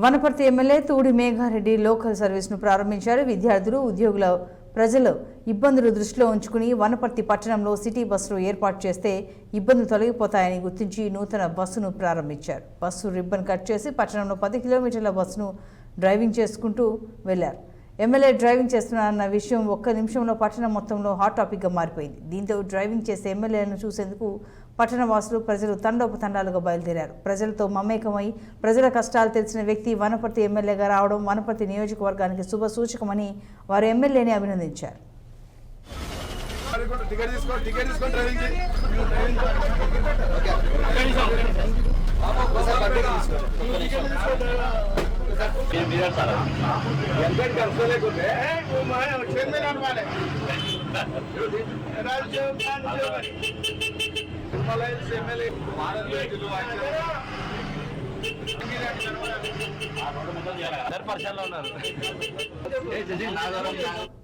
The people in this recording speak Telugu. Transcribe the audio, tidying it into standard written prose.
వనపర్తి ఎమ్మెల్యే తూడి మేఘారెడ్డి లోకల్ సర్వీస్ను ప్రారంభించారు. విద్యార్థులు, ఉద్యోగుల, ప్రజలు ఇబ్బందులు దృష్టిలో ఉంచుకుని వనపర్తి పట్టణంలో సిటీ బస్సులు ఏర్పాటు చేస్తే ఇబ్బందులు తొలగిపోతాయని గుర్తించి నూతన బస్సును ప్రారంభించారు. బస్సు రిబ్బన్ కట్ చేసి పట్టణంలో 10 కిలోమీటర్ల బస్సును డ్రైవింగ్ చేసుకుంటూ వెళ్లారు. ఎమ్మెల్యే డ్రైవింగ్ చేస్తున్నారన్న విషయం ఒక్క నిమిషంలో పట్టణం మొత్తంలో హాట్ టాపిక్గా మారిపోయింది. దీంతో డ్రైవింగ్ చేసే ఎమ్మెల్యేలను చూసేందుకు పట్టణ వాసులు, ప్రజలు తండోపతండాలుగా బయలుదేరారు. ప్రజలతో మమేకమై ప్రజల కష్టాలు తెలిసిన వ్యక్తి వనపర్తి ఎమ్మెల్యేగా రావడం వనపర్తి నియోజకవర్గానికి శుభ సూచకమని వారు ఎమ్మెల్యేని అభినందించారు. ఉన్నారు